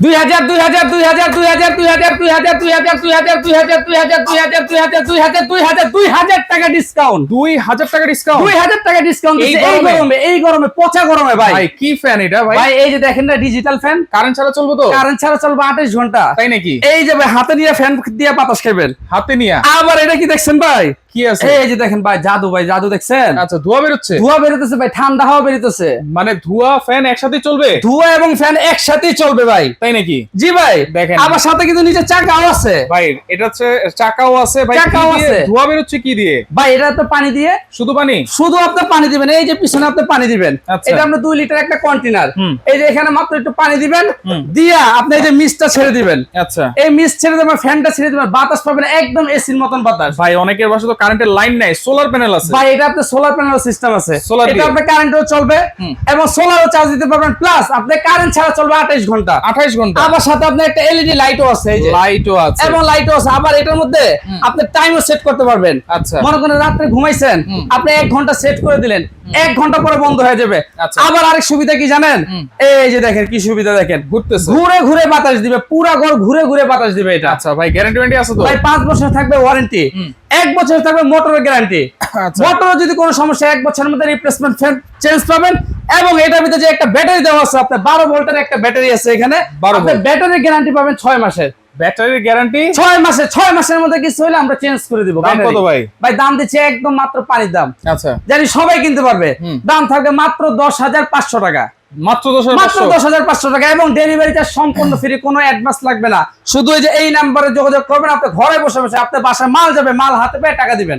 2000 2000 2000 2000 2000 2000 2000 2000 2000 2000 2000 2000 2000 2000 টাকা ডিসকাউন্ট 2000 টাকা ডিসকাউন্ট 2000 টাকা ডিসকাউন্ট এই গরমে পচা গরমে ভাই ভাই কি ফ্যান এটা ভাই ভাই এই যে দেখেন না ডিজিটাল ফ্যান কারেন্ট ছাড়া চলবে তো কারেন্ট ছাড়া চলবে 28 ঘন্টা তাই নাকি এই যে ভাই হাতে নিয়ে ফ্যান দিয়ে বাতাস খাবেন হাতে নিয়া আবার এটা কি দেখছেন ভাই কি আছে এই যে দেখেন ভাই জাদু দেখছেন আচ্ছা ধোঁয়া বের হচ্ছে ধোঁয়া বেরোতেছে ভাই ঠান্ডা হাওয়া বেরোতেছে মানে ধোঁয়া ফ্যান একসাথে চলবে ধোঁয়া এবং ফ্যান একসাথেই চলবে ভাই তাই নাকি জি ভাই দেখেন আবার সাথে কিন্তু নিচে চাকাও আছে ভাই এটা হচ্ছে চাকাও আছে ভাই চাকাও কি দিয়ে? আছে। ধোঁয়া বের হচ্ছে কি দিয়ে ভাই এটা তো পানি দিয়ে শুধু পানি শুধু আপনি পানি দিবেন এই যে পিছনে আপনি পানি দিবেন আচ্ছা। এটা আপনি 2 লিটার একটা কন্টেনার হুম। এই যে এখানে মাত্র একটু পানি দিবেন হুম। দিয়া আপনি এই যে মিস্টটা ছেড়ে দিবেন আচ্ছা এই মিস্ট ছেড়ে দেবেন ফ্যানটা ছেড়ে দেবেন বাতাস পাবেন একদম এসির মতন বাতাস ভাই অনেকের বাসা তো কারেন্টের লাইন নাই সোলার প্যানেল আছে ভাই এটা আপনার সোলার প্যানেল সিস্টেম আছে Solar এটা দিয়ে? আপনি কারেন্টও চলবে হুম। এবং সোলারও চার্জ দিতে পারবেন প্লাস আপনি কারেন্ট ছাড়া চলবে 28 ঘন্টা 28 ঘন্টা আবার সাথে আপনি একটা এলইডি লাইটও আছে এই যে লাইটও আছে এবং লাইটও আছে আবার এটার মধ্যে আপনি টাইমও সেট করতে পারবেন আচ্ছা মনে করেন রাত্রে ঘুমাইছেন হুম। আপনি 1 ঘন্টা সেট করে দিলেন 1 ঘন্টা পরে বন্ধ হয়ে যাবে আচ্ছা। আবার আরেক সুবিধা কি জানেন হুম। এই যে দেখেন কি সুবিধা দেখেন ঘুরতেছে ঘুরে ঘুরে বাতাস দিবে পুরা ঘর ঘুরে ঘুরে বাতাস দিবে এটা আচ্ছা ভাই গ্যারান্টি ওয়ারেন্টি আছে তো ভাই 5 বছর থাকবে ওয়ারেন্টি হুম। 1 বছর থাকবে মোটরের গ্যারান্টি আচ্ছা মোটরের যদি কোনো সমস্যা 1 বছরের মধ্যে রিপ্লেসমেন্ট চেঞ্জ পাবেন এবং এটার ভিতরে যে একটা ব্যাটারি দেওয়া আছে আপনার 12 ভোল্টের একটা ব্যাটারি আছে এখানে 12 আপনি ভোল্ট। ব্যাটারির গ্যারান্টি পাবেন 6 মাসের ব্যাটারির গ্যারান্টি 6 মাসের মধ্যে কিছু হলে আমরা চেঞ্জ করে দিব দাম কত ভাই ভাই দাম দিচ্ছে একদম মাত্র পানির দাম আচ্ছা জানি সবাই কিনতে পারবে হুম। দাম থাকবে মাত্র 10,500 টাকা মাত্র মাত্র 10,500 10,500 টাকা এবং ডেলিভারি চার্জ সম্পূর্ণ ফ্রি কোনো অ্যাডভান্স লাগবে না শুধু এই যে এই নাম্বারে যোগাযোগ করবেন আপনি ঘরে বসে বসে আপনার বাসায় মাল যাবে মাল হাতে পেয়ে টাকা দিবেন